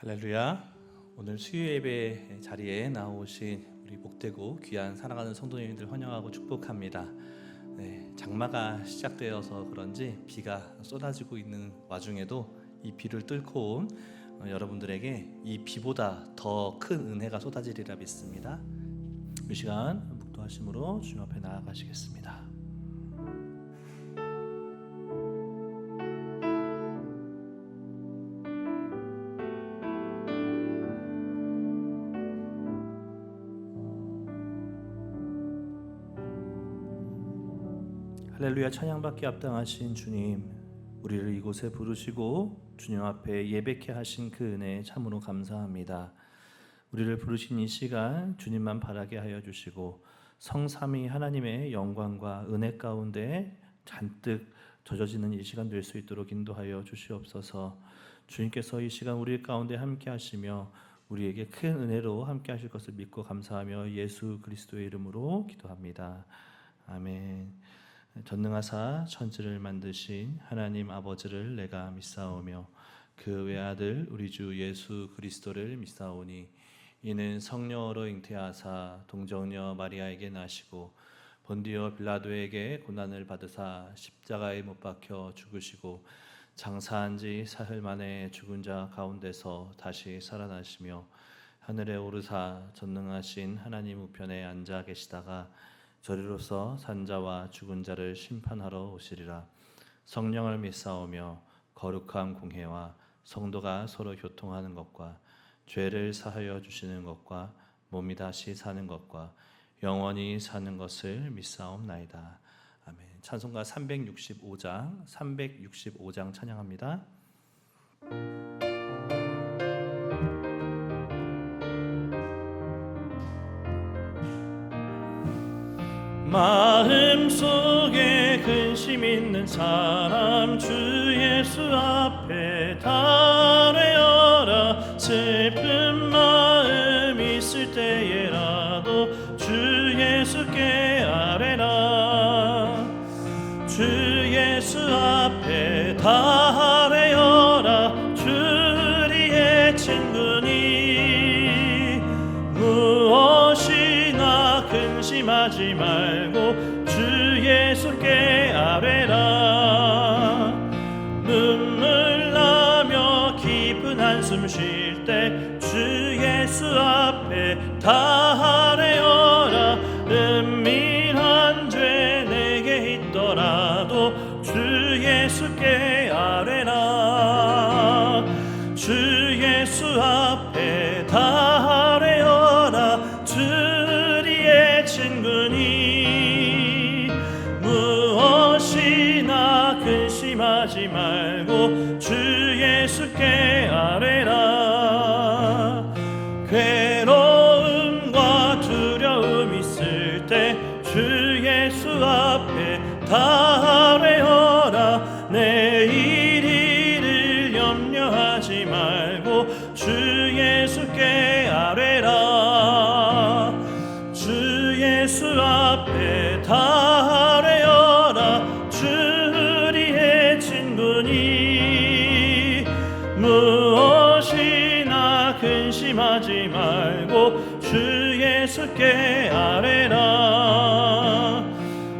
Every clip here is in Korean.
할렐루야. 오늘 수요 예배 자리에 나오신 우리 목대구 귀한 사랑하는 성도님들 환영하고 축복합니다. 장마가 시작되어서 그런지 비가 쏟아지고 있는 와중에도 이 비를 뚫고 온 여러분들에게 이 비보다 더 큰 은혜가 쏟아지리라 믿습니다. 이 시간 묵도하심으로 주님 앞에 나아가시겠습니다. 할렐루야. 찬양받기 합당하신 주님, 우리를 이곳에 부르시고 주님 앞에 예배케 하신 그 은혜에 참으로 감사합니다. 우리를 부르신 이 시간 주님만 바라게 하여 주시고 성삼위 하나님의 영광과 은혜 가운데 잔뜩 젖어지는 이 시간 될 수 있도록 인도하여 주시옵소서. 주님께서 이 시간 우리 가운데 함께 하시며 우리에게 큰 은혜로 함께 하실 것을 믿고 감사하며 예수 그리스도의 이름으로 기도합니다. 아멘. 전능하사 천지를 만드신 하나님 아버지를 내가 믿사오며 그 외아들 우리 주 예수 그리스도를 믿사오니 이는 성령으로 잉태하사 동정녀 마리아에게 나시고 본디오 빌라도에게 고난을 받으사 십자가에 못 박혀 죽으시고 장사한 지 사흘 만에 죽은 자 가운데서 다시 살아나시며 하늘에 오르사 전능하신 하나님 우편에 앉아 계시다가 저리로서 산자와 죽은 자를 심판하러 오시리라. 성령을 믿사오며 거룩한 공회와 성도가 서로 교통하는 것과 죄를 사하여 주시는 것과 몸이 다시 사는 것과 영원히 사는 것을 믿사옵나이다. 아멘. 찬송가 365장 찬양합니다. 마음속에 근심 있는 사람 주 예수 앞에 달래어라. 슬픈 마음 있을 때에라도 주 예수께 아뢰라. 주 예수 앞에 달래어라. 주리의 친구니 무엇이나 근심하지 말고 주 예수께 아뢰라. 눈물 나며 깊은 한숨 쉴 때 주 예수 앞에 다 아뢰어라. 은밀한 죄 내게 있더라도 주 예수께 아뢰라. 주 예수 앞에 다 아뢰어라. 주리의 친구니 무엇이나 근심하지 말고 주 예수께 아뢰라. 괴로움과 두려움 있을 때 주 예수 앞에 다 아뢰어라. 내일 일을 염려하지 말고 주 예수께 아뢰라. 주 예수 앞에 다 아뢰어라. 주리의 친구니 무엇이나 근심하지 말고 주 예수께 아뢰라.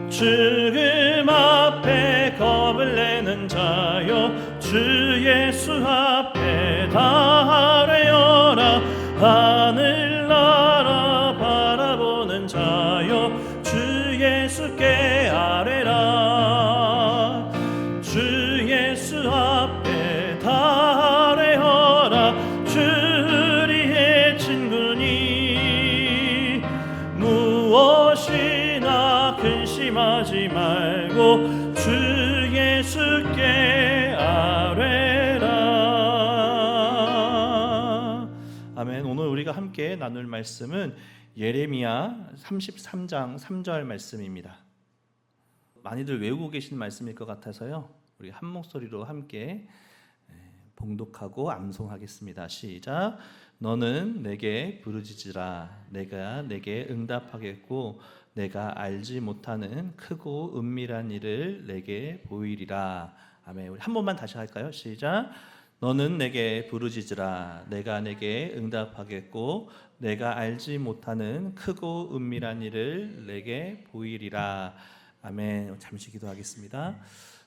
죽음 앞에 겁을 내는 자여 주 예수 앞에 다 아뢰어라. 하늘나라 바라보는 자여 주 예수께 아뢰라. 주 예수 앞에 다 아뢰어라. 주리의 친구니 무엇이나 근심하지 말고 주 예수께 아뢰라. 아멘. 오늘 우리가 함께 나눌 말씀은 예레미야 33장 3절 말씀입니다. 많이들 외우고 계신 말씀일 것 같아서요, 우리 한 목소리로 함께 봉독하고 암송하겠습니다. 시작. 너는 내게 부르짖으라. 내가 내게 응답하겠고 내가 알지 못하는 크고 은밀한 일을 내게 보이리라. 아멘. 우리 한 번만 다시 할까요? 시작. 너는 내게 부르짖으라. 내가 내게 응답하겠고 내가 알지 못하는 크고 은밀한 일을 내게 보이리라. 아멘. 잠시 기도하겠습니다.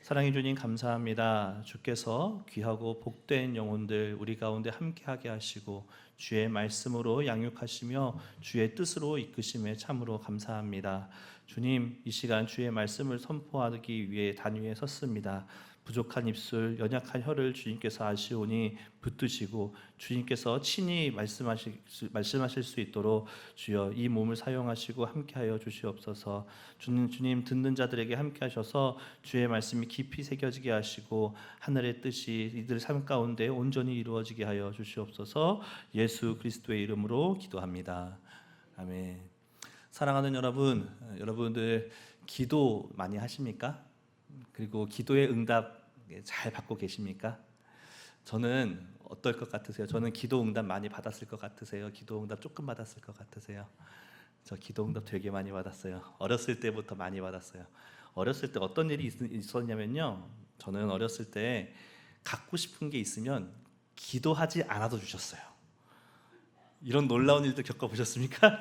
사랑해 주님 감사합니다. 주께서 귀하고 복된 영혼들 우리 가운데 함께하게 하시고 주의 말씀으로 양육하시며 주의 뜻으로 이끄심에 참으로 감사합니다. 주님, 이 시간 주의 말씀을 선포하기 위해 단위에 섰습니다. 부족한 입술, 연약한 혀를 주님께서 아시오니 붙드시고 주님께서 친히 말씀하실 수 있도록 주여 이 몸을 사용하시고 함께하여 주시옵소서. 주님 듣는 자들에게 함께하셔서 주의 말씀이 깊이 새겨지게 하시고 하늘의 뜻이 이들 삶 가운데 온전히 이루어지게 하여 주시옵소서. 예수 그리스도의 이름으로 기도합니다. 아멘. 사랑하는 여러분, 여러분들 기도 많이 하십니까? 그리고 기도의 응답 잘 받고 계십니까? 저는 어떨 것 같으세요? 저는 기도 응답 많이 받았을 것 같으세요? 기도 응답 조금 받았을 것 같으세요? 저 기도 응답 되게 많이 받았어요. 어렸을 때부터 많이 받았어요. 어렸을 때 어떤 일이 있었냐면요, 저는 어렸을 때 갖고 싶은 게 있으면 기도하지 않아도 주셨어요. 이런 놀라운 일도 겪어보셨습니까?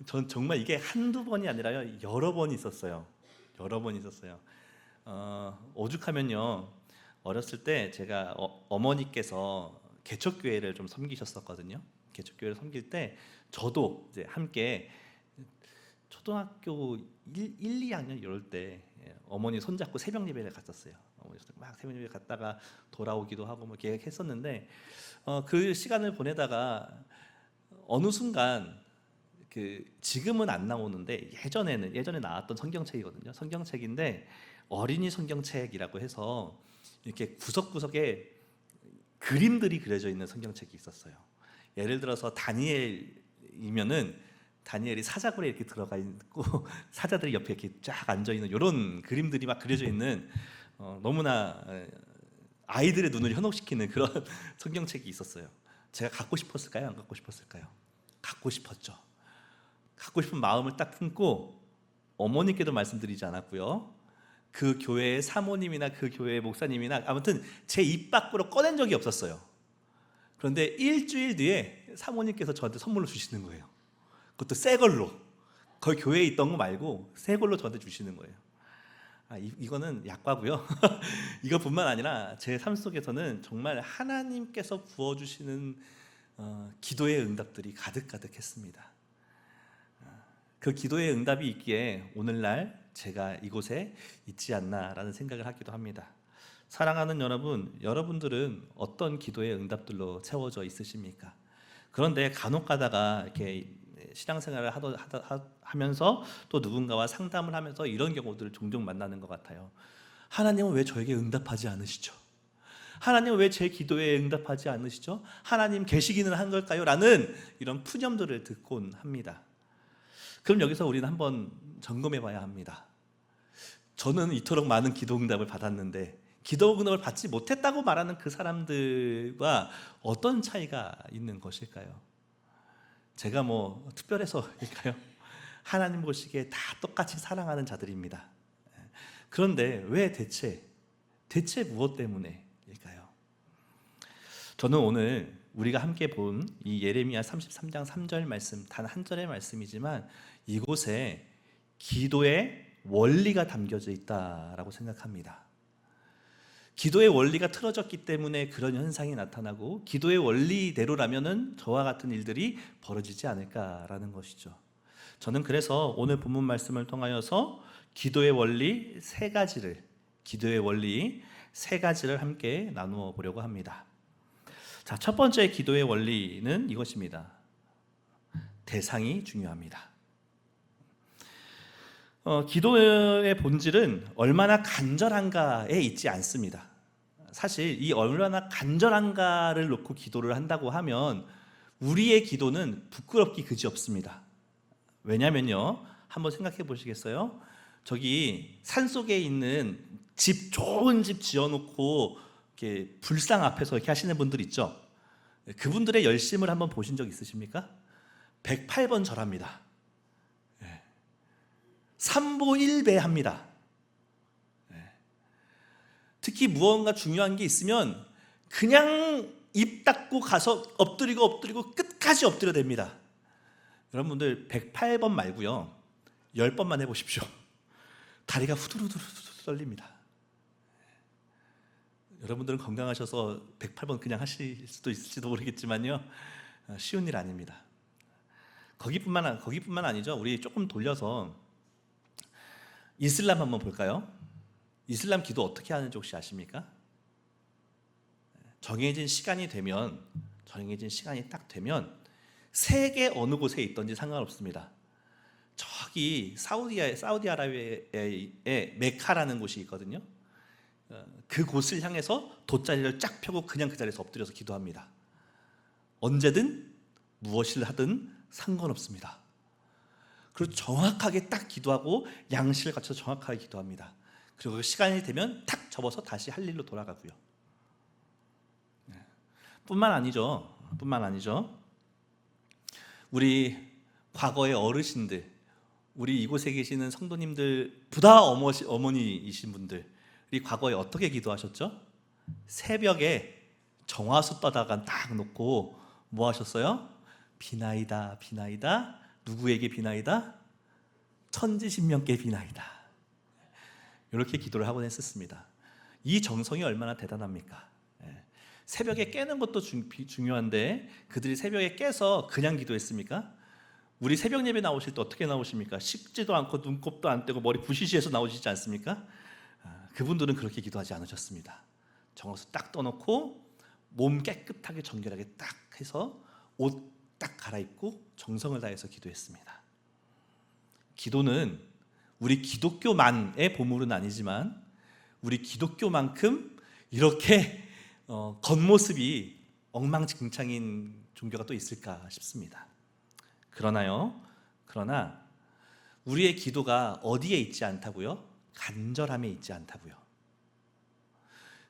전 정말 이게 한두 번이 아니라요, 여러 번 있었어요. 여러 번 있었어요. 오죽하면요, 어렸을 때 제가 어머니께서 개척교회를 좀 섬기셨었거든요. 개척교회를 섬길 때 저도 이제 함께 초등학교 1, 2학년 이럴 때 어머니 손잡고 새벽 예배를 갔었어요. 어머니 막 새벽 예배 갔다가 돌아오기도 하고 뭐 계획했었는데 그 시간을 보내다가 어느 순간 지금은 안 나오는데 예전에 나왔던 성경책이거든요. 성경책인데 어린이 성경책이라고 해서 이렇게 구석구석에 그림들이 그려져 있는 성경책이 있었어요. 예를 들어서 다니엘이면은 다니엘이 사자굴에 이렇게 들어가 있고 사자들이 옆에 이렇게 쫙 앉아 있는 이런 그림들이 막 그려져 있는 너무나 아이들의 눈을 현혹시키는 그런 성경책이 있었어요. 제가 갖고 싶었을까요? 안 갖고 싶었을까요? 갖고 싶었죠. 갖고 싶은 마음을 딱 품고 어머니께도 말씀드리지 않았고요. 그 교회의 사모님이나 그 교회의 목사님이나 아무튼 제 입 밖으로 꺼낸 적이 없었어요. 그런데 일주일 뒤에 사모님께서 저한테 선물로 주시는 거예요. 그것도 새 걸로. 거기 교회에 있던 거 말고 새 걸로 저한테 주시는 거예요. 이거는 약과고요. 이것뿐만 아니라 제 삶 속에서는 정말 하나님께서 부어주시는 기도의 응답들이 가득가득했습니다. 그 기도의 응답이 있기에 오늘날 제가 이곳에 있지 않나라는 생각을 하기도 합니다. 사랑하는 여러분, 여러분들은 어떤 기도의 응답들로 채워져 있으십니까? 그런데 간혹 가다가 이렇게 신앙생활을 하면서 또 누군가와 상담을 하면서 이런 경우들을 종종 만나는 것 같아요. 하나님은 왜 저에게 응답하지 않으시죠? 하나님은 왜 제 기도에 응답하지 않으시죠? 하나님 계시기는 한 걸까요? 라는 이런 푸념들을 듣곤 합니다. 그럼 여기서 우리는 한번 점검해 봐야 합니다. 저는 이토록 많은 기도 응답을 받았는데 기도 응답을 받지 못했다고 말하는 그 사람들과 어떤 차이가 있는 것일까요? 제가 뭐 특별해서일까요? 하나님 보시기에 다 똑같이 사랑하는 자들입니다. 그런데 왜 대체 무엇 때문에일까요? 저는 오늘 우리가 함께 본 이 예레미야 33장 3절 말씀, 단 한 절의 말씀이지만 이곳에 기도의 원리가 담겨져 있다라고 생각합니다. 기도의 원리가 틀어졌기 때문에 그런 현상이 나타나고 기도의 원리대로라면은 저와 같은 일들이 벌어지지 않을까라는 것이죠. 저는 그래서 오늘 본문 말씀을 통하여서 기도의 원리 세 가지를 함께 나누어 보려고 합니다. 자, 첫 번째 기도의 원리는 이것입니다. 대상이 중요합니다. 기도의 본질은 얼마나 간절한가에 있지 않습니다. 사실 이 얼마나 간절한가를 놓고 기도를 한다고 하면 우리의 기도는 부끄럽기 그지없습니다. 왜냐면요, 한번 생각해 보시겠어요? 저기 산속에 있는 좋은 집 지어놓고 이렇게 불상 앞에서 이렇게 하시는 분들 있죠? 그분들의 열심을 한번 보신 적 있으십니까? 108번 절합니다. 3보 1배 합니다. 특히 무언가 중요한 게 있으면 그냥 입 닫고 가서 엎드리고 끝까지 엎드려댑니다. 여러분들 108번 말고요, 10번만 해보십시오. 다리가 후두루두루 떨립니다. 여러분들은 건강하셔서 108번 그냥 하실 수도 있을지도 모르겠지만요, 쉬운 일 아닙니다. 거기뿐만 아니죠. 우리 조금 돌려서 이슬람 한번 볼까요? 이슬람 기도 어떻게 하는지 혹시 아십니까? 정해진 시간이 딱 되면 세계 어느 곳에 있든지 상관없습니다. 저기 사우디아라비아의 메카라는 곳이 있거든요. 그 곳을 향해서 돗자리를 쫙 펴고 그냥 그 자리에서 엎드려서 기도합니다. 언제든 무엇을 하든 상관없습니다. 그리고 정확하게 딱 기도하고 양식을 갖춰서 정확하게 기도합니다. 그리고 시간이 되면 탁 접어서 다시 할 일로 돌아가고요. 뿐만 아니죠. 우리 과거의 어르신들, 우리 이곳에 계시는 성도님들, 부다 어머니이신 분들이 과거에 어떻게 기도하셨죠? 새벽에 정화수 떠다가 딱 놓고 뭐 하셨어요? 비나이다 비나이다. 누구에게 비나이다? 천지신명께 비나이다. 이렇게 기도를 하곤 했었습니다. 이 정성이 얼마나 대단합니까? 새벽에 깨는 것도 중요한데 그들이 새벽에 깨서 그냥 기도했습니까? 우리 새벽 예배 나오실 때 어떻게 나오십니까? 씻지도 않고 눈곱도 안 떼고 머리 부시시해서 나오시지 않습니까? 그분들은 그렇게 기도하지 않으셨습니다. 정화수 딱 떠놓고 몸 깨끗하게 정결하게 딱 해서 옷 딱 갈아입고 정성을 다해서 기도했습니다. 기도는 우리 기독교만의 보물은 아니지만 우리 기독교만큼 이렇게 겉모습이 엉망진창인 종교가 또 있을까 싶습니다. 그러나 우리의 기도가 어디에 있지 않다고요? 간절함에 있지 않다고요.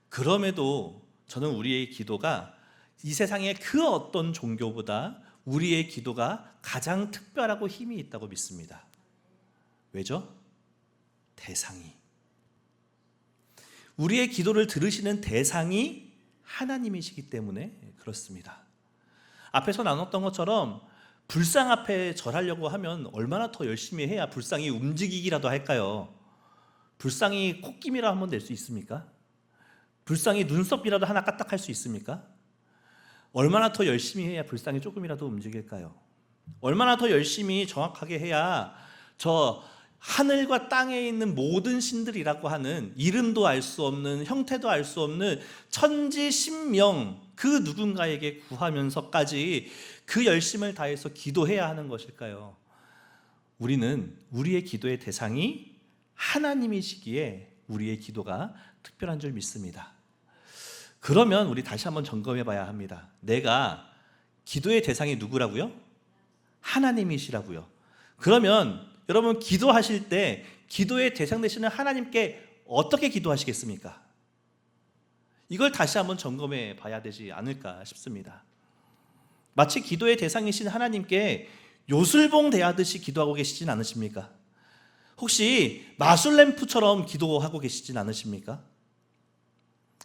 그럼에도 저는 우리의 기도가 이 세상의 그 어떤 종교보다 우리의 기도가 가장 특별하고 힘이 있다고 믿습니다. 왜죠? 대상이. 우리의 기도를 들으시는 대상이 하나님이시기 때문에 그렇습니다. 앞에서 나눴던 것처럼 불상 앞에 절하려고 하면 얼마나 더 열심히 해야 불상이 움직이기라도 할까요? 불상이 콧김이라 한번 낼 수 있습니까? 불상이 눈썹이라도 하나 까딱할 수 있습니까? 얼마나 더 열심히 해야 불상이 조금이라도 움직일까요? 얼마나 더 열심히 정확하게 해야 저 하늘과 땅에 있는 모든 신들이라고 하는 이름도 알 수 없는, 형태도 알 수 없는 천지신명 그 누군가에게 구하면서까지 그 열심을 다해서 기도해야 하는 것일까요? 우리는 우리의 기도의 대상이 하나님이시기에 우리의 기도가 특별한 줄 믿습니다. 그러면 우리 다시 한번 점검해 봐야 합니다. 내가 기도의 대상이 누구라고요? 하나님이시라고요. 그러면 여러분 기도하실 때 기도의 대상 되시는 하나님께 어떻게 기도하시겠습니까? 이걸 다시 한번 점검해 봐야 되지 않을까 싶습니다. 마치 기도의 대상이신 하나님께 요술봉 대하듯이 기도하고 계시진 않으십니까? 혹시 마술램프처럼 기도하고 계시진 않으십니까?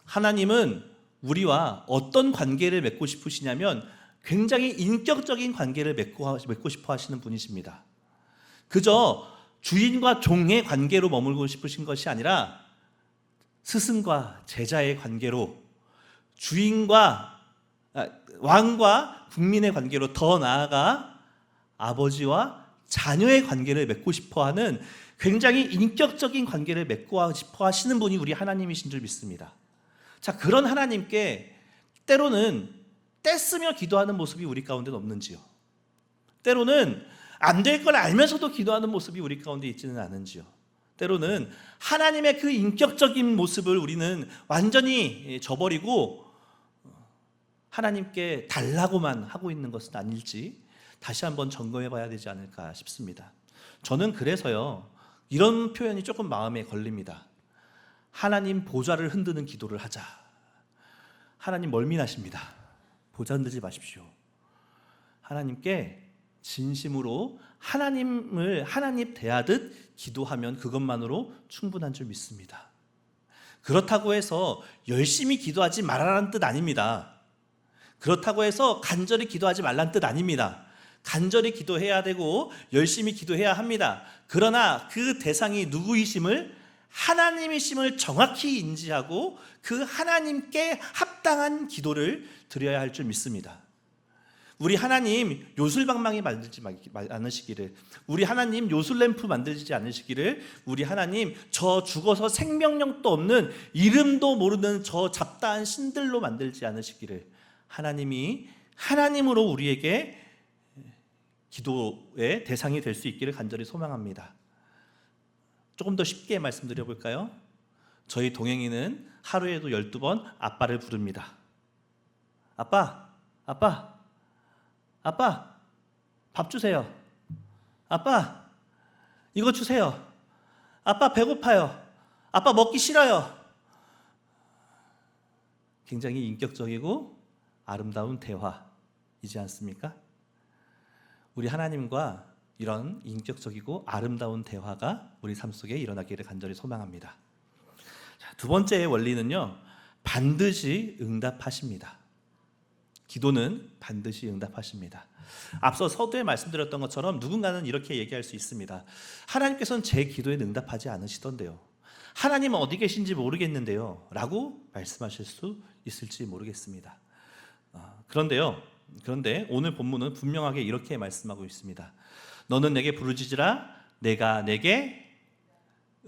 하나님은 우리와 어떤 관계를 맺고 싶으시냐면 굉장히 인격적인 관계를 맺고 싶어 하시는 분이십니다. 그저 주인과 종의 관계로 머물고 싶으신 것이 아니라 스승과 제자의 관계로, 왕과 국민의 관계로, 더 나아가 아버지와 자녀의 관계를 맺고 싶어하는 굉장히 인격적인 관계를 맺고 싶어 하시는 분이 우리 하나님이신 줄 믿습니다. 자, 그런 하나님께 때로는 떼쓰며 기도하는 모습이 우리 가운데 없는지요? 때로는 안 될 걸 알면서도 기도하는 모습이 우리 가운데 있지는 않은지요? 때로는 하나님의 그 인격적인 모습을 우리는 완전히 저버리고 하나님께 달라고만 하고 있는 것은 아닐지 다시 한번 점검해 봐야 되지 않을까 싶습니다. 저는 그래서요, 이런 표현이 조금 마음에 걸립니다. 하나님 보좌를 흔드는 기도를 하자. 하나님 멀미나십니다. 보좌 흔들지 마십시오. 하나님께 진심으로 하나님 대하듯 기도하면 그것만으로 충분한 줄 믿습니다. 그렇다고 해서 열심히 기도하지 말라는 뜻 아닙니다. 그렇다고 해서 간절히 기도하지 말라는 뜻 아닙니다. 간절히 기도해야 되고 열심히 기도해야 합니다. 그러나 그 대상이 누구이심을, 하나님이심을 정확히 인지하고 그 하나님께 합당한 기도를 드려야 할 줄 믿습니다. 우리 하나님 요술방망이 만들지 않으시기를, 우리 하나님 요술램프 만들지 않으시기를, 우리 하나님 저 죽어서 생명력도 없는 이름도 모르는 저 잡다한 신들로 만들지 않으시기를, 하나님이 하나님으로 우리에게 기도의 대상이 될 수 있기를 간절히 소망합니다. 조금 더 쉽게 말씀드려 볼까요? 저희 동행이는 하루에도 12번 아빠를 부릅니다. 아빠, 아빠, 아빠, 밥 주세요. 아빠, 이거 주세요. 아빠, 배고파요. 아빠, 먹기 싫어요. 굉장히 인격적이고 아름다운 대화이지 않습니까? 우리 하나님과 이런 인격적이고 아름다운 대화가 우리 삶 속에 일어나기를 간절히 소망합니다. 자, 두 번째의 원리는요, 반드시 응답하십니다. 기도는 반드시 응답하십니다. 앞서 서두에 말씀드렸던 것처럼 누군가는 이렇게 얘기할 수 있습니다. 하나님께서는 제 기도에 응답하지 않으시던데요. 하나님은 어디 계신지 모르겠는데요. 라고 말씀하실 수 있을지 모르겠습니다. 그런데 오늘 본문은 분명하게 이렇게 말씀하고 있습니다. 너는 내게 부르짖으라 내가 내게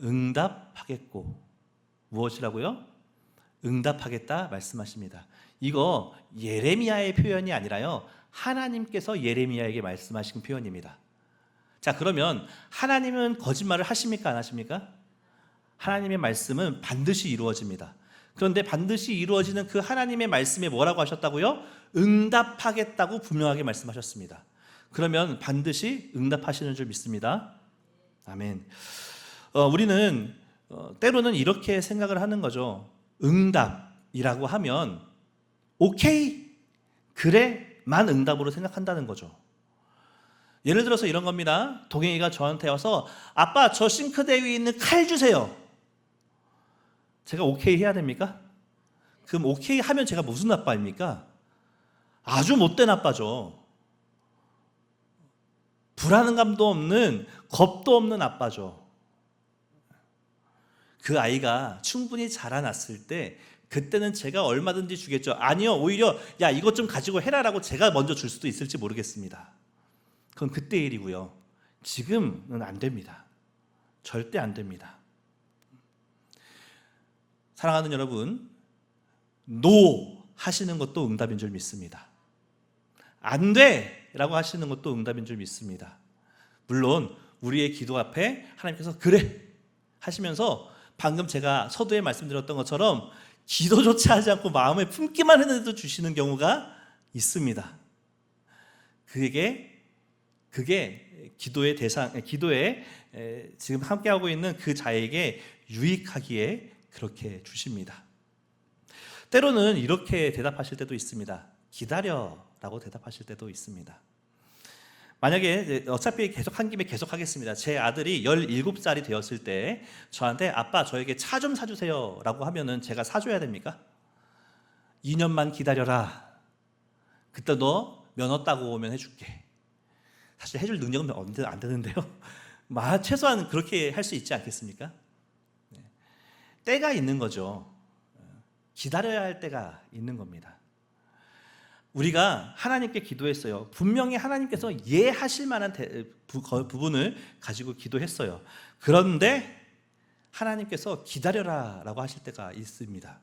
응답하겠고. 무엇이라고요? 응답하겠다 말씀하십니다. 이거 예레미야의 표현이 아니라요, 하나님께서 예레미야에게 말씀하신 표현입니다. 자, 그러면 하나님은 거짓말을 하십니까 안 하십니까? 하나님의 말씀은 반드시 이루어집니다. 그런데 반드시 이루어지는 그 하나님의 말씀에 뭐라고 하셨다고요? 응답하겠다고 분명하게 말씀하셨습니다. 그러면 반드시 응답하시는 줄 믿습니다. 아멘. 우리는 때로는 이렇게 생각을 하는 거죠. 응답이라고 하면 오케이, 그래만 응답으로 생각한다는 거죠. 예를 들어서 이런 겁니다. 동행이가 저한테 와서 아빠, 저 싱크대 위에 있는 칼 주세요. 제가 오케이 해야 됩니까? 그럼 오케이 하면 제가 무슨 아빠입니까? 아주 못된 아빠죠. 불안감도 없는, 겁도 없는 아빠죠. 그 아이가 충분히 자라났을 때 그때는 제가 얼마든지 주겠죠. 아니요, 오히려 야, 이것 좀 가지고 해라라고 제가 먼저 줄 수도 있을지 모르겠습니다. 그건 그때 일이고요. 지금은 안 됩니다. 절대 안 됩니다. 사랑하는 여러분, 노 하시는 것도 응답인 줄 믿습니다. 안 돼! 라고 하시는 것도 응답인 줄 믿습니다. 물론 우리의 기도 앞에 하나님께서 그래! 하시면서 방금 제가 서두에 말씀드렸던 것처럼 기도조차 하지 않고 마음에 품기만 했는데도 주시는 경우가 있습니다. 그게 기도의 기도에 지금 함께하고 있는 그 자에게 유익하기에 그렇게 주십니다. 때로는 이렇게 대답하실 때도 있습니다. 기다려라고 대답하실 때도 있습니다. 만약에 어차피 계속 한 김에 계속 하겠습니다. 제 아들이 17살이 되었을 때 저한테 아빠, 저에게 차 좀 사주세요 라고 하면은 제가 사줘야 됩니까? 2년만 기다려라. 그때 너 면허 따고 오면 해줄게. 사실 해줄 능력은 안 되는데요. 최소한 그렇게 할 수 있지 않겠습니까? 때가 있는 거죠. 기다려야 할 때가 있는 겁니다. 우리가 하나님께 기도했어요. 분명히 하나님께서 예하실 만한 부분을 가지고 기도했어요. 그런데 하나님께서 기다려라 라고 하실 때가 있습니다.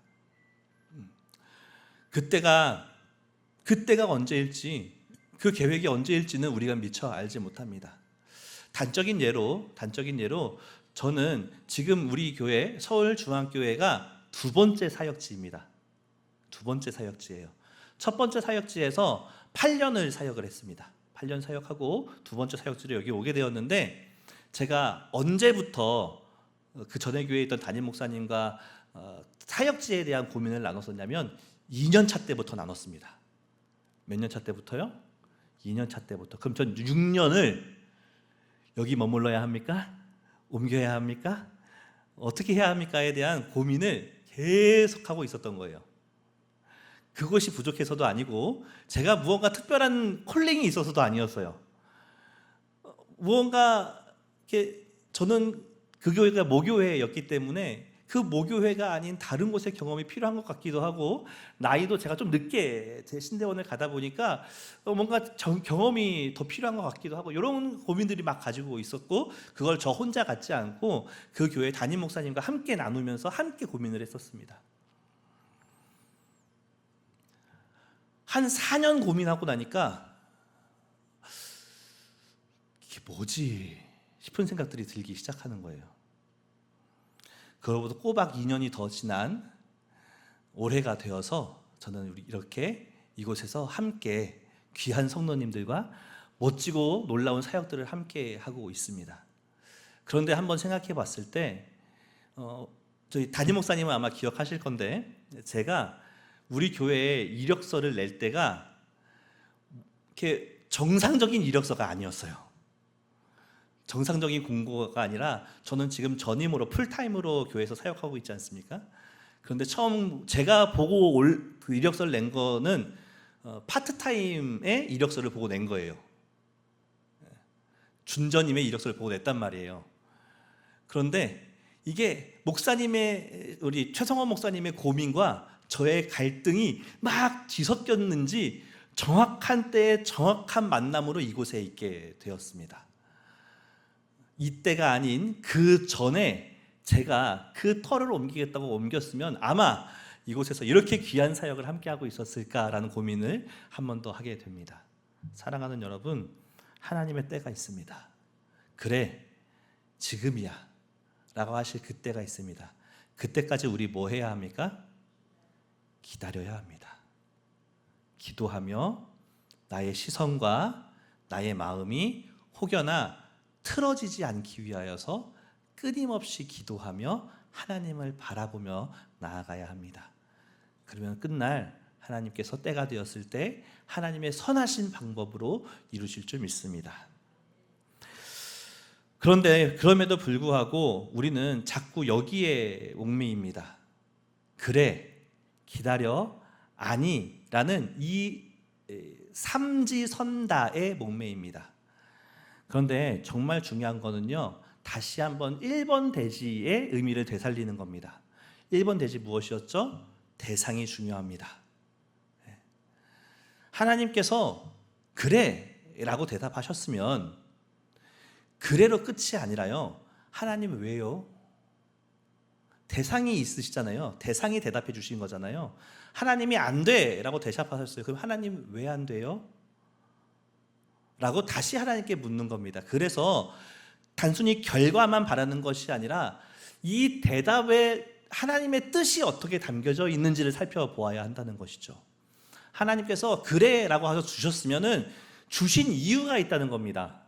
그때가 언제일지, 그 계획이 언제일지는 우리가 미처 알지 못합니다. 단적인 예로 저는 지금 우리 교회 서울중앙교회가 두 번째 사역지입니다. 두 번째 사역지예요. 첫 번째 사역지에서 8년을 사역을 했습니다. 8년 사역하고 두 번째 사역지로 여기 오게 되었는데, 제가 언제부터 그 전에 교회에 있던 담임 목사님과 사역지에 대한 고민을 나눴었냐면 2년 차 때부터 나눴습니다. 몇 년 차 때부터요? 2년 차 때부터. 그럼 전 6년을 여기 머물러야 합니까? 옮겨야 합니까? 어떻게 해야 합니까에 대한 고민을 계속 하고 있었던 거예요. 그것이 부족해서도 아니고 제가 무언가 특별한 콜링이 있어서도 아니었어요. 무언가 이렇게 저는 그 교회가 모교회였기 때문에 그 모교회가 아닌 다른 곳의 경험이 필요한 것 같기도 하고, 나이도 제가 좀 늦게 제 신대원을 가다 보니까 뭔가 경험이 더 필요한 것 같기도 하고, 이런 고민들이 막 가지고 있었고, 그걸 저 혼자 갖지 않고 그 교회 담임 목사님과 함께 나누면서 함께 고민을 했었습니다. 한 4년 고민하고 나니까 이게 뭐지 싶은 생각들이 들기 시작하는 거예요. 그로부터 꼬박 2년이 더 지난 올해가 되어서 저는 이렇게 이곳에서 함께 귀한 성도님들과 멋지고 놀라운 사역들을 함께 하고 있습니다. 그런데 한번 생각해 봤을 때 저희 담임 목사님은 아마 기억하실 건데, 제가 우리 교회에 이력서를 낼 때가 이렇게 정상적인 이력서가 아니었어요. 정상적인 공고가 아니라, 저는 지금 전임으로 풀타임으로 교회에서 사역하고 있지 않습니까? 그런데 처음 제가 보고 그 이력서를 낸 거는 파트타임의 이력서를 보고 낸 거예요. 준전임의 이력서를 보고 냈단 말이에요. 그런데 이게 우리 최성원 목사님의 고민과 저의 갈등이 막 뒤섞였는지 정확한 때에 정확한 만남으로 이곳에 있게 되었습니다. 이때가 아닌 그 전에 제가 그 터를 옮기겠다고 옮겼으면 아마 이곳에서 이렇게 귀한 사역을 함께 하고 있었을까라는 고민을 한 번 더 하게 됩니다. 사랑하는 여러분, 하나님의 때가 있습니다. 그래, 지금이야 라고 하실 그때가 있습니다. 그때까지 우리 뭐 해야 합니까? 기다려야 합니다. 기도하며 나의 시선과 나의 마음이 혹여나 틀어지지 않기 위하여서 끊임없이 기도하며 하나님을 바라보며 나아가야 합니다. 그러면 끝날 하나님께서 때가 되었을 때 하나님의 선하신 방법으로 이루실 줄 믿습니다. 그런데 그럼에도 불구하고 우리는 자꾸 여기에 옥매입니다. 그래, 기다려, 아니 라는 이 삼지선다의 목매입니다. 그런데 정말 중요한 거는요, 다시 한번 1번 대지의 의미를 되살리는 겁니다. 1번 대지 무엇이었죠? 대상이 중요합니다. 하나님께서 그래 라고 대답하셨으면 그래로 끝이 아니라요, 하나님 왜요? 대상이 있으시잖아요. 대상이 대답해 주신 거잖아요. 하나님이 안 돼 라고 대답하셨어요. 그럼 하나님 왜 안 돼요? 라고 다시 하나님께 묻는 겁니다. 그래서 단순히 결과만 바라는 것이 아니라 이 대답에 하나님의 뜻이 어떻게 담겨져 있는지를 살펴보아야 한다는 것이죠. 하나님께서 그래 라고 하셔 주셨으면 주신 이유가 있다는 겁니다.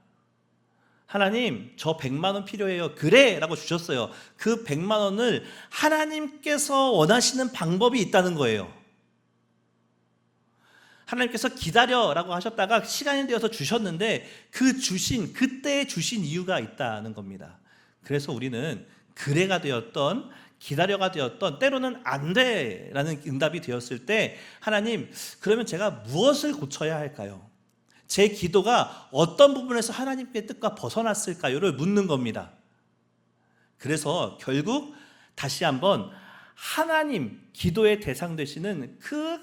하나님, 저 100만 원 필요해요. 그래 라고 주셨어요. 그 100만 원을 하나님께서 원하시는 방법이 있다는 거예요. 하나님께서 기다려 라고 하셨다가 시간이 되어서 주셨는데 그때 주신 이유가 있다는 겁니다. 그래서 우리는 그래가 되었던 기다려가 되었던 때로는 안 돼 라는 응답이 되었을 때, 하나님, 그러면 제가 무엇을 고쳐야 할까요? 제 기도가 어떤 부분에서 하나님의 뜻과 벗어났을까요를 묻는 겁니다. 그래서 결국 다시 한번 하나님, 기도의 대상 되시는 그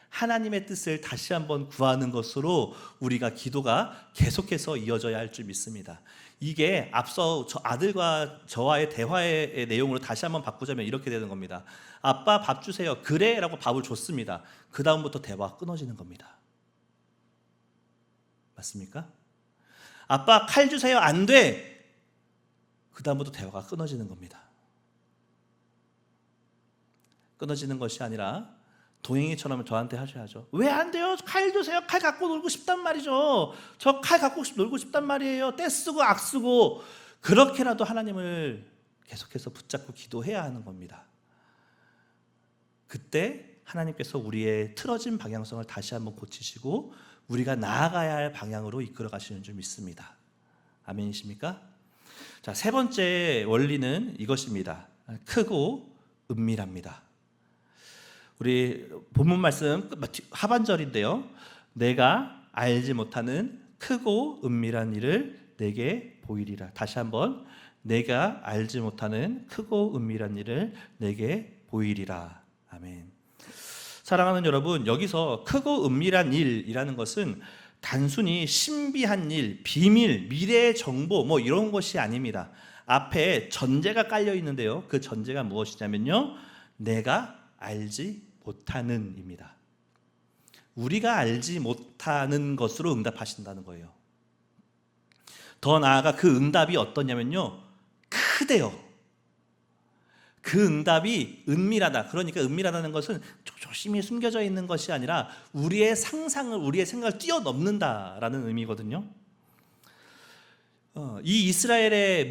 하나님의 뜻을 다시 한번 구하는 것으로 우리가 기도가 계속해서 이어져야 할 줄 믿습니다. 이게 앞서 아들과 저와의 대화의 내용으로 다시 한번 바꾸자면 이렇게 되는 겁니다. 아빠 밥 주세요. 그래 라고 밥을 줬습니다. 그 다음부터 대화가 끊어지는 겁니다. 맞습니까? 아빠 칼 주세요. 안 돼. 그 다음부터 대화가 끊어지는 겁니다. 끊어지는 것이 아니라 동행이처럼 저한테 하셔야죠. 왜 안 돼요? 칼 주세요. 칼 갖고 놀고 싶단 말이죠. 저 칼 갖고 놀고 싶단 말이에요. 떼 쓰고 악 쓰고. 그렇게라도 하나님을 계속해서 붙잡고 기도해야 하는 겁니다. 그때 하나님께서 우리의 틀어진 방향성을 다시 한번 고치시고 우리가 나아가야 할 방향으로 이끌어 가시는 줄 믿습니다. 아멘이십니까? 자, 세 번째 원리는 이것입니다. 크고 은밀합니다. 우리 본문 말씀 하반절인데요. 내가 알지 못하는 크고 은밀한 일을 내게 보이리라. 다시 한번, 내가 알지 못하는 크고 은밀한 일을 내게 보이리라. 아멘. 사랑하는 여러분, 여기서 크고 은밀한 일이라는 것은 단순히 신비한 일, 비밀, 미래의 정보 뭐 이런 것이 아닙니다. 앞에 전제가 깔려 있는데요. 그 전제가 무엇이냐면요, 내가 알지 못하는 입니다. 우리가 알지 못하는 것으로 응답하신다는 거예요. 더 나아가 그 응답이 어떠냐면요, 크대요. 그 응답이 은밀하다. 그러니까 은밀하다는 것은 조심히 숨겨져 있는 것이 아니라 우리의 상상을, 우리의 생각을 뛰어넘는다라는 의미거든요. 이 이스라엘의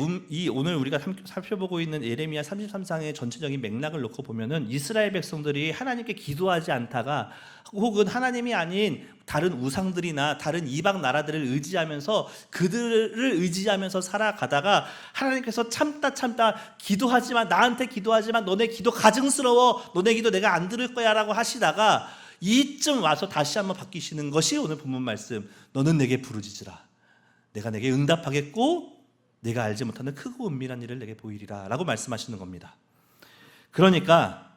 오늘 우리가 살펴보고 있는 예레미야 33장의 전체적인 맥락을 놓고 보면은 이스라엘 백성들이 하나님께 기도하지 않다가 혹은 하나님이 아닌 다른 우상들이나 다른 이방 나라들을 의지하면서 그들을 의지하면서 살아가다가 하나님께서 참다 기도하지만, 나한테 기도하지만 너네 기도 가증스러워, 너네 기도 내가 안 들을 거야 라고 하시다가 이쯤 와서 다시 한번 바뀌시는 것이 오늘 본문 말씀, 너는 내게 부르짖으라, 내가 내게 응답하겠고 내가 알지 못하는 크고 은밀한 일을 내게 보이리라 라고 말씀하시는 겁니다. 그러니까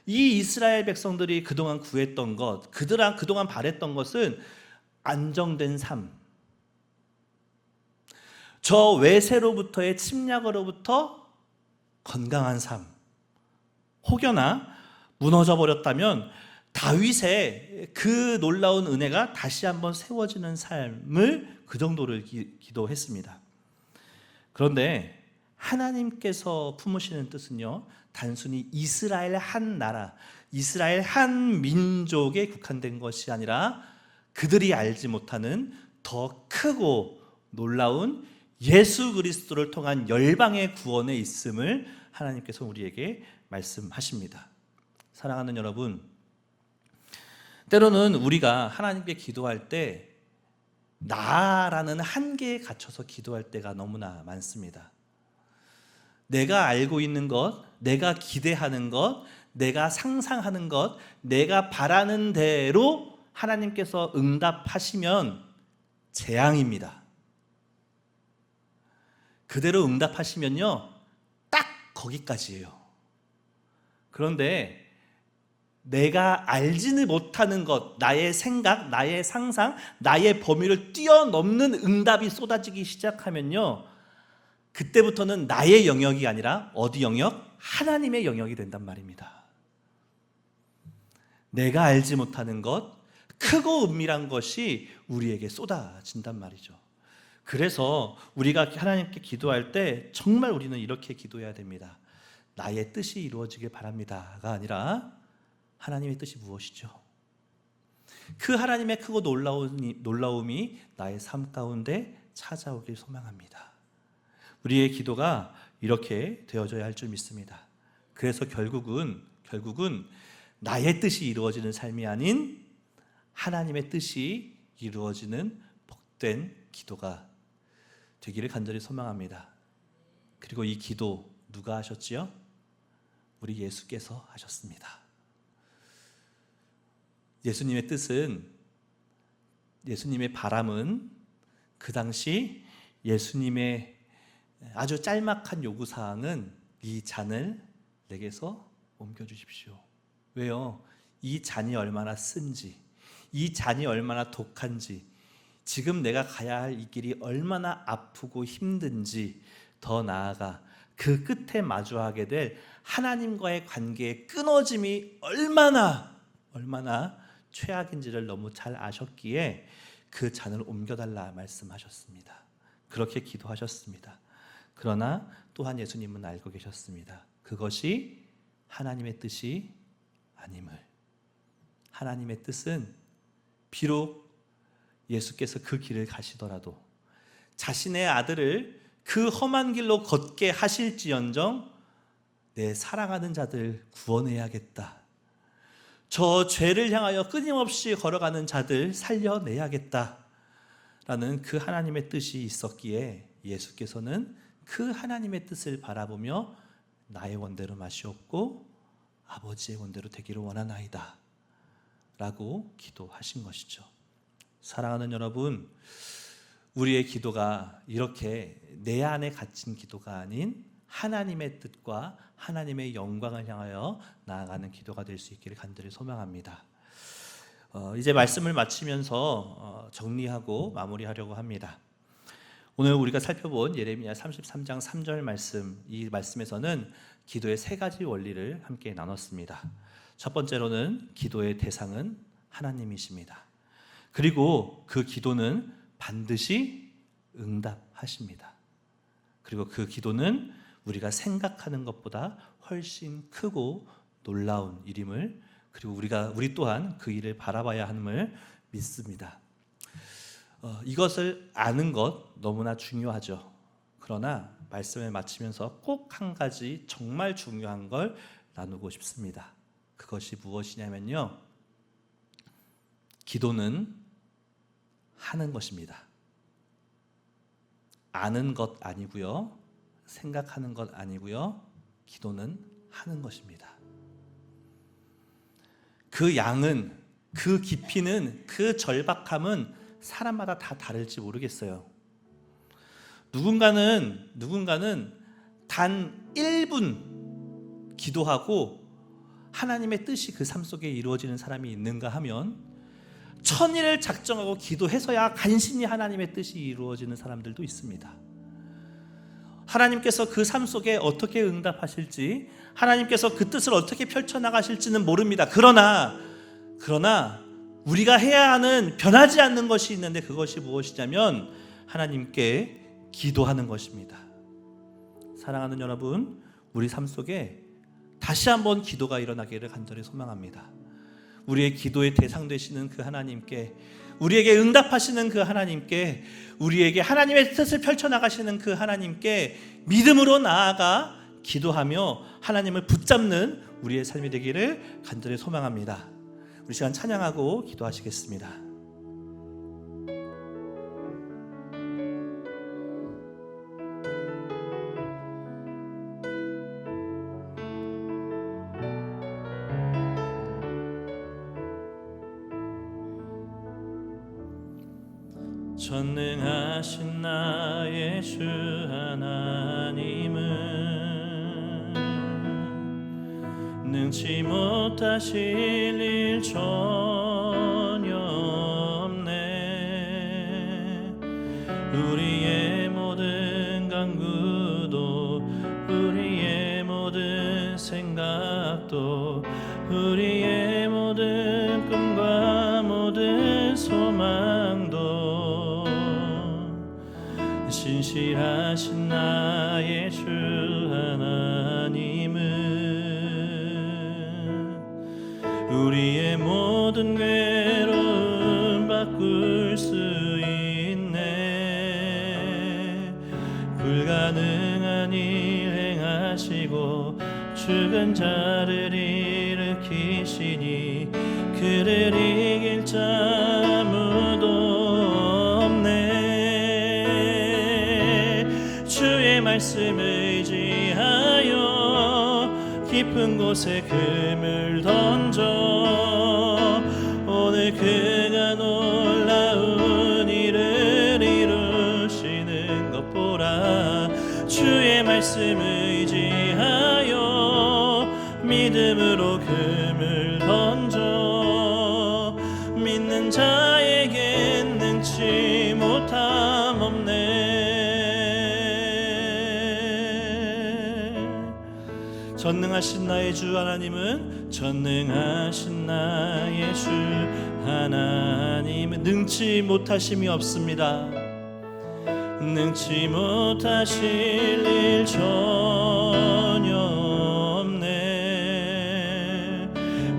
이 이스라엘 백성들이 그동안 구했던 것, 그동안 바랬던 것은 안정된 삶, 저 외세로부터의 침략으로부터 건강한 삶, 혹여나 무너져 버렸다면 다윗의 그 놀라운 은혜가 다시 한번 세워지는 삶을, 그 정도를 기도했습니다. 그런데 하나님께서 품으시는 뜻은요, 단순히 이스라엘 한 나라, 이스라엘 한 민족에 국한된 것이 아니라 그들이 알지 못하는 더 크고 놀라운 예수 그리스도를 통한 열방의 구원에 있음을 하나님께서 우리에게 말씀하십니다. 사랑하는 여러분, 때로는 우리가 하나님께 기도할 때 나라는 한계에 갇혀서 기도할 때가 너무나 많습니다. 내가 알고 있는 것, 내가 기대하는 것, 내가 상상하는 것, 내가 바라는 대로 하나님께서 응답하시면 재앙입니다. 그대로 응답하시면요, 딱 거기까지예요. 그런데 내가 알지는 못하는 것, 나의 생각, 나의 상상, 나의 범위를 뛰어넘는 응답이 쏟아지기 시작하면요, 그때부터는 나의 영역이 아니라 어디 영역? 하나님의 영역이 된단 말입니다. 내가 알지 못하는 것, 크고 은밀한 것이 우리에게 쏟아진단 말이죠. 그래서 우리가 하나님께 기도할 때 정말 우리는 이렇게 기도해야 됩니다. 나의 뜻이 이루어지길 바랍니다가 아니라 하나님의 뜻이 무엇이죠? 그 하나님의 크고 놀라움이 나의 삶 가운데 찾아오길 소망합니다. 우리의 기도가 이렇게 되어져야 할 줄 믿습니다. 그래서 결국은 나의 뜻이 이루어지는 삶이 아닌 하나님의 뜻이 이루어지는 복된 기도가 되기를 간절히 소망합니다. 그리고 이 기도 누가 하셨지요? 우리 예수께서 하셨습니다. 예수님의 뜻은, 예수님의 바람은 그 당시 예수님의 아주 짤막한 요구사항은 이 잔을 내게서 옮겨주십시오. 왜요? 이 잔이 얼마나 쓴지, 이 잔이 얼마나 독한지, 지금 내가 가야 할 이 길이 얼마나 아프고 힘든지, 더 나아가 그 끝에 마주하게 될 하나님과의 관계의 끊어짐이 얼마나 최악인지를 너무 잘 아셨기에 그 잔을 옮겨달라 말씀하셨습니다. 그렇게 기도하셨습니다. 그러나 또한 예수님은 알고 계셨습니다. 그것이 하나님의 뜻이 아님을. 하나님의 뜻은 비록 예수께서 그 길을 가시더라도 자신의 아들을 그 험한 길로 걷게 하실지언정 내 사랑하는 자들 구원해야겠다, 저 죄를 향하여 끊임없이 걸어가는 자들 살려내야겠다라는 그 하나님의 뜻이 있었기에 예수께서는 그 하나님의 뜻을 바라보며 나의 원대로 마시옵고 아버지의 원대로 되기를 원하나이다 라고 기도하신 것이죠. 사랑하는 여러분, 우리의 기도가 이렇게 내 안에 갇힌 기도가 아닌 하나님의 뜻과 하나님의 영광을 향하여 나아가는 기도가 될 수 있기를 간절히 소망합니다. 이제 말씀을 마치면서 정리하고 마무리하려고 합니다. 오늘 우리가 살펴본 예레미야 33장 3절 말씀, 이 말씀에서는 기도의 세 가지 원리를 함께 나눴습니다. 첫 번째로는 기도의 대상은 하나님이십니다. 그리고 그 기도는 반드시 응답하십니다. 그리고 그 기도는 우리가 생각하는 것보다 훨씬 크고 놀라운 일임을, 그리고 우리 또한 그 일을 바라봐야 함을 믿습니다. 이것을 아는 것 너무나 중요하죠. 그러나 말씀을 마치면서 꼭 한 가지 정말 중요한 걸 나누고 싶습니다. 그것이 무엇이냐면요, 기도는 하는 것입니다. 아는 것 아니고요, 생각하는 것 아니고요, 기도는 하는 것입니다. 그 양은, 그 깊이는, 그 절박함은 사람마다 다 다를지 모르겠어요. 누군가는 단 1분 기도하고 하나님의 뜻이 그 삶 속에 이루어지는 사람이 있는가 하면, 천일을 작정하고 기도해서야 간신히 하나님의 뜻이 이루어지는 사람들도 있습니다. 하나님께서 그 삶 속에 어떻게 응답하실지, 하나님께서 그 뜻을 어떻게 펼쳐나가실지는 모릅니다. 그러나 우리가 해야 하는 변하지 않는 것이 있는데, 그것이 무엇이냐면 하나님께 기도하는 것입니다. 사랑하는 여러분, 우리 삶 속에 다시 한번 기도가 일어나기를 간절히 소망합니다. 우리의 기도의 대상 되시는 그 하나님께, 우리에게 응답하시는 그 하나님께, 우리에게 하나님의 뜻을 펼쳐나가시는 그 하나님께 믿음으로 나아가 기도하며 하나님을 붙잡는 우리의 삶이 되기를 간절히 소망합니다. 우리 시간 찬양하고 기도하시겠습니다. 전능하신 나의 주 하나님은 능치 못하실 일 전혀 없네. 우리의 모든 간구도, 우리의 모든 생각도, 우리의 모든 꿈과 모든 소망도 신실하신 나의 주 하나님은 우리의 모든 괴로움 바꿀 수 있네. 불가능한 일 행하시고 죽은 자를 일으키시니 그를 이길 자 아무도 없네. 주의 말씀 의지하여 깊은 곳에 금을 던져 오늘 그가 놀라운 일을 이루시는 것 보라. 주의 말씀 의지하여 믿음으로 금을 던져 믿는 자에겐 능치 못함 없네. 전능하신 나의 주 하나님은, 전능하신 나의 주 하나님은 능치 못하심이 없습니다. 능치 못하실 일 전혀 없네.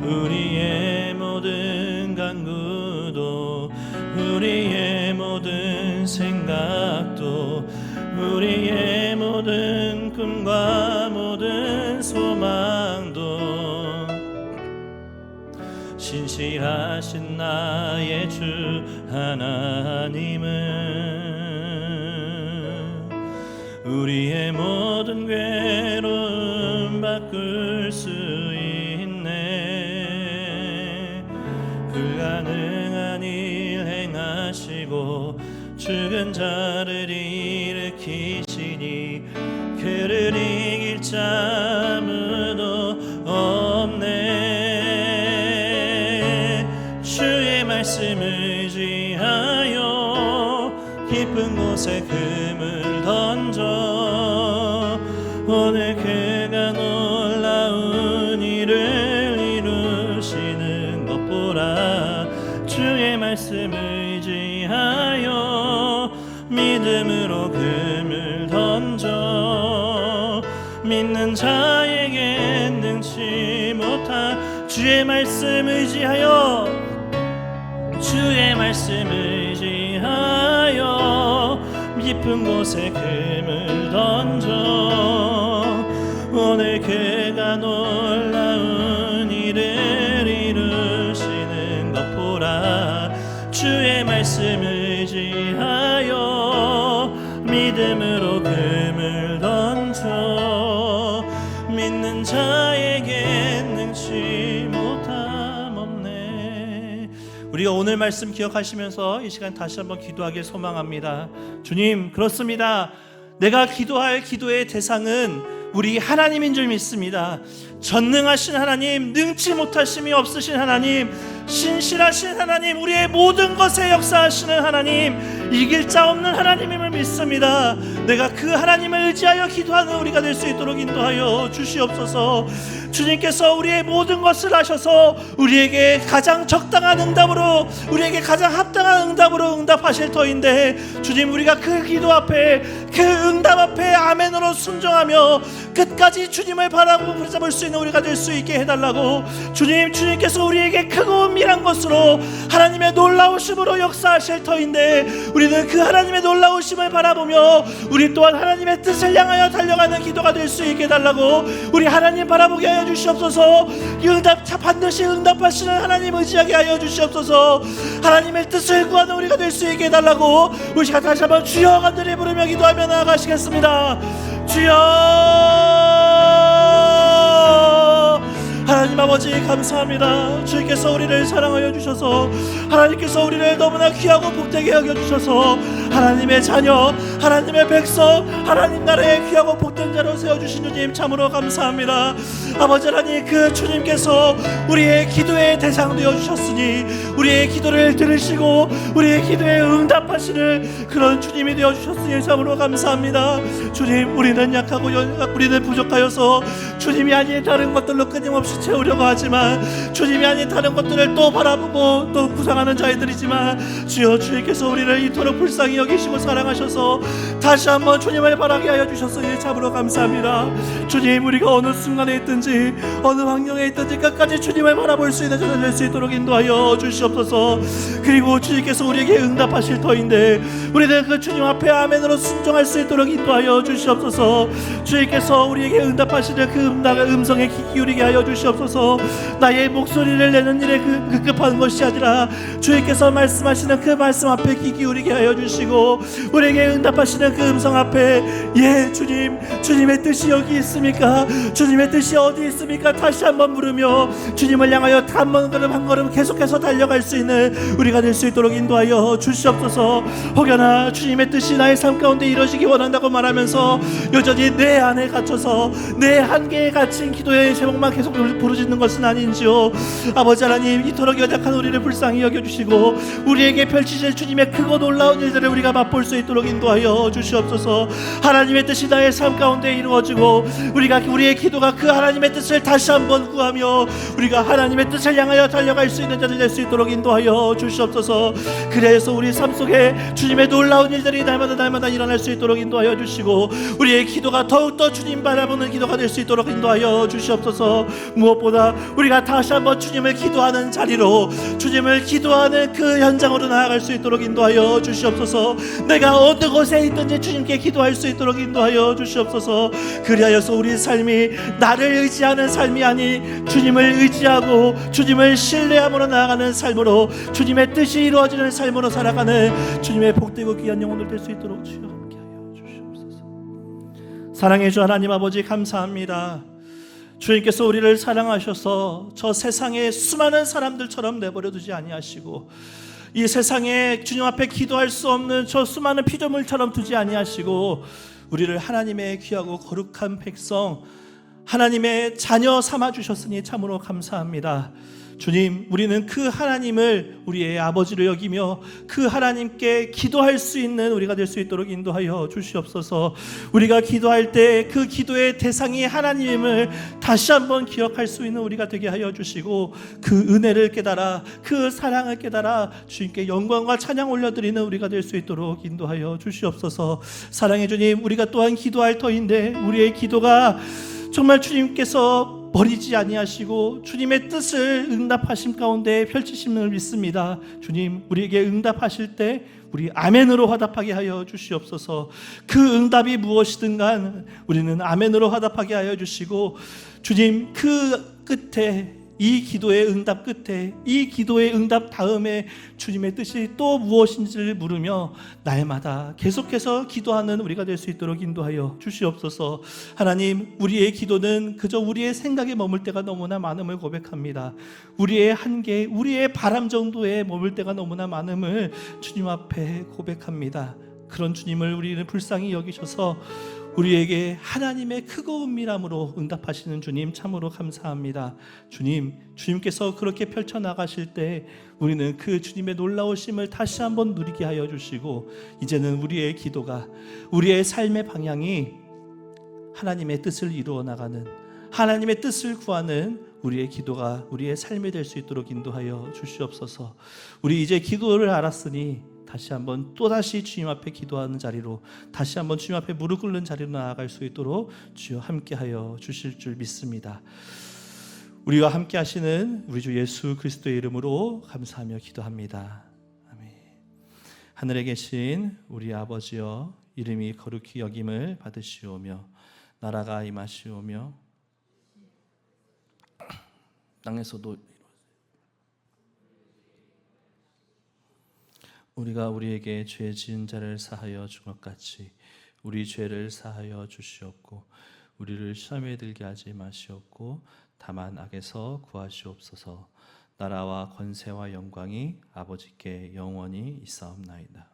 우리의 모든 간구도, 우리의 모든 생각도, 우리의 모든 꿈과 모든 소망도 신실하신 나의 주 하나님은 우리의 모든 괴로움 바꿀 수 있네. 불가능한 일 행하시고 죽은 자를 일으키시니 그를 이길 자 아무도 없네. 주의 말씀을 의지하여 깊은 곳에 금을 던져 오늘 그가 놀라운 일을 이루시는 것 보라. 주의 말씀을 의지하여 믿음으로 금을 던져 믿는 자에게 능치 못한 주의 말씀 의지하여 주의 말씀 의지하여 깊은 곳에 금을 던져 오늘 그가 놀라운 일을 이루시는 것 보라. 주의 말씀 의지하여 믿음으로 금을 던져 믿는 자에게 능치 못함 없네. 우리가 오늘 말씀 기억하시면서 이 시간 다시 한번 기도하길 소망합니다. 주님, 그렇습니다. 내가 기도할 기도의 대상은 우리 하나님인 줄 믿습니다. 전능하신 하나님, 능치 못하심이 없으신 하나님, 신실하신 하나님, 우리의 모든 것에 역사하시는 하나님, 이길 자 없는 하나님임을 믿습니다. 내가 그 하나님을 의지하여 기도하는 우리가 될 수 있도록 인도하여 주시옵소서. 주님께서 우리의 모든 것을 하셔서 우리에게 가장 적당한 응답으로, 우리에게 가장 합당한 응답으로 응답하실 터인데, 주님, 우리가 그 기도 앞에, 그 응답 앞에 아멘으로 순종하며 끝까지 주님을 바라보고 붙잡을 수 있는 우리가 될 수 있게 해달라고. 주님께서 우리에게 크고 은밀한 것으로 하나님의 놀라우심으로 역사하실 터인데, 우리는 그 하나님의 놀라우심을 바라보며 우리 또한 하나님의 뜻을 향하여 달려가는 기도가 될 수 있게 해달라고. 우리 하나님 바라보게 하여 주시옵소서. 반드시 응답하시는 하나님 의지하게 하여 주시옵소서. 하나님의 뜻을 구하는 우리가 될 수 있게 해달라고. 우리 시간 다시 한번 주여 간절히 부르며 기도하며 나아가시겠습니다. 주여, 하나님 아버지 감사합니다. 주께서 우리를 사랑하여 주셔서, 하나님께서 우리를 너무나 귀하고 복되게 여겨주셔서 하나님의 자녀, 하나님의 백성, 하나님 나라의 귀하고 복된 자로 세워주신 주님 참으로 감사합니다. 아버지 하나님, 그 주님께서 우리의 기도의 대상 되어주셨으니 우리의 기도를 들으시고 우리의 기도에 응답하시는 그런 주님이 되어주셨으니 참으로 감사합니다. 주님, 우리는 약하고 우리는 부족하여서 주님이 아닌 다른 것들로 끊임없이 채우려고 하지만, 주님이 아닌 다른 것들을 또 바라보고 또 구상하는 자들이지만, 주여, 주님께서 우리를 이토록 불쌍히 여기시고 사랑하셔서 다시 한번 주님을 바라게 하여 주셨으니 참으로 감사합니다. 주님, 우리가 어느 순간에 있든지 어느 환경에 있든지 끝까지 주님을 바라볼 수 있는 자들 될 수 있도록 인도하여 주시옵소서. 그리고 주님께서 우리에게 응답하실 터인데 우리는 그 주님 앞에 아멘으로 순종할 수 있도록 인도하여 주시옵소서. 주님께서 우리에게 응답하시는 그 음성에 귀 기울이게 하여 주시옵소서. 나의 목소리를 내는 일에 급급한 것이 아니라 주님께서 말씀하시는 그 말씀 앞에 귀 기울이게 하여 주시고, 우리에게 응답하시는 그 음성 앞에, 예 주님, 주님의 뜻이 여기 있습니까? 주님의 뜻이 어디 있습니까? 다시 한번 물으며 주님을 향하여 한 걸음 한 걸음 계속해서 달려갈 수 있는 우리가 될 수 있도록 인도하여 주시옵소서. 혹여나 주님의 뜻이 나의 삶 가운데 이루어지기 원한다고 말하면서 여전히 내 안에 갇혀서 내 한계에 갇힌 기도의 제목만 계속 부르짖는 것은 아닌지요. 아버지 하나님, 이토록 연약한 우리를 불쌍히 여겨주시고 우리에게 펼치실 주님의 크고 놀라운 일들을 우리가 맛볼 수 있도록 인도하여 주시옵소서. 하나님의 뜻이 나의 삶 가운데 이루어지고 우리가 우리의 기도가 그 하나님의 뜻을 다시 한번 구하며 우리가 하나님의 뜻을 향하여 달려갈 수 있는 자들 될 수 있도록 인도하여 주시옵소서. 그래서 우리 삶 속에 주님의 놀라운 일들이 날마다 일어날 수 있도록 인도하여 주시고 우리의 기도가 더욱더 주님 바라보는 기도가 될 수 있도록 인도하여 주시옵소서. 무엇보다 우리가 다시 한번 주님을 기도하는 자리로, 주님을 기도하는 그 현장으로 나아갈 수 있도록 인도하여 주시옵소서. 내가 어느 곳에 있든지 주님께 기도할 수 있도록 인도하여 주시옵소서. 그리하여서 우리 삶이 나를 의지하는 삶이 아닌 주님을 의지하고 주님을 신뢰함으로 나아가는 삶으로, 주님의 뜻이 이루어지는 삶으로 살아가는 주님의 복되고 귀한 영혼들 될 수 있도록 주여 함께하여 주시옵소서. 사랑해 주 하나님 아버지 감사합니다. 주님께서 우리를 사랑하셔서 저 세상의 수많은 사람들처럼 내버려 두지 아니하시고, 이 세상에 주님 앞에 기도할 수 없는 저 수많은 피조물처럼 두지 아니하시고, 우리를 하나님의 귀하고 거룩한 백성, 하나님의 자녀 삼아 주셨으니 참으로 감사합니다. 주님, 우리는 그 하나님을 우리의 아버지로 여기며 그 하나님께 기도할 수 있는 우리가 될 수 있도록 인도하여 주시옵소서. 우리가 기도할 때 그 기도의 대상이 하나님을 다시 한번 기억할 수 있는 우리가 되게 하여 주시고, 그 은혜를 깨달아, 그 사랑을 깨달아 주님께 영광과 찬양 올려드리는 우리가 될 수 있도록 인도하여 주시옵소서. 사랑의 주님, 우리가 또한 기도할 터인데 우리의 기도가 정말 주님께서 버리지 아니하시고 주님의 뜻을 응답하심 가운데 펼치심을 믿습니다. 주님, 우리에게 응답하실 때 우리 아멘으로 화답하게 하여 주시옵소서. 그 응답이 무엇이든 간 우리는 아멘으로 화답하게 하여 주시고, 주님, 그 끝에, 이 기도의 응답 끝에, 이 기도의 응답 다음에 주님의 뜻이 또 무엇인지를 물으며 날마다 계속해서 기도하는 우리가 될 수 있도록 인도하여 주시옵소서. 하나님, 우리의 기도는 그저 우리의 생각에 머물 때가 너무나 많음을 고백합니다. 우리의 한계, 우리의 바람 정도에 머물 때가 너무나 많음을 주님 앞에 고백합니다. 그런 주님을 우리는 불쌍히 여기셔서 우리에게 하나님의 크고 은밀함으로 응답하시는 주님 참으로 감사합니다. 주님, 주님께서 그렇게 펼쳐나가실 때 우리는 그 주님의 놀라우심을 다시 한번 누리게 하여 주시고, 이제는 우리의 기도가, 우리의 삶의 방향이 하나님의 뜻을 이루어 나가는, 하나님의 뜻을 구하는 우리의 기도가 우리의 삶이 될 수 있도록 인도하여 주시옵소서. 우리 이제 기도를 알았으니 다시 한번 또다시 주님 앞에 기도하는 자리로, 다시 한번 주님 앞에 무릎 꿇는 자리로 나아갈 수 있도록 주여 함께하여 주실 줄 믿습니다. 우리와 함께 하시는 우리 주 예수 그리스도의 이름으로 감사하며 기도합니다. 아멘. 하늘에 계신 우리 아버지여, 이름이 거룩히 여김을 받으시오며 나라가 임하시오며 땅에서도 우리가 우리에게 죄 지은 자를 사하여 준 것 같이 우리 죄를 사하여 주시옵고, 우리를 시험에 들게 하지 마시옵고 다만 악에서 구하시옵소서. 나라와 권세와 영광이 아버지께 영원히 있사옵나이다.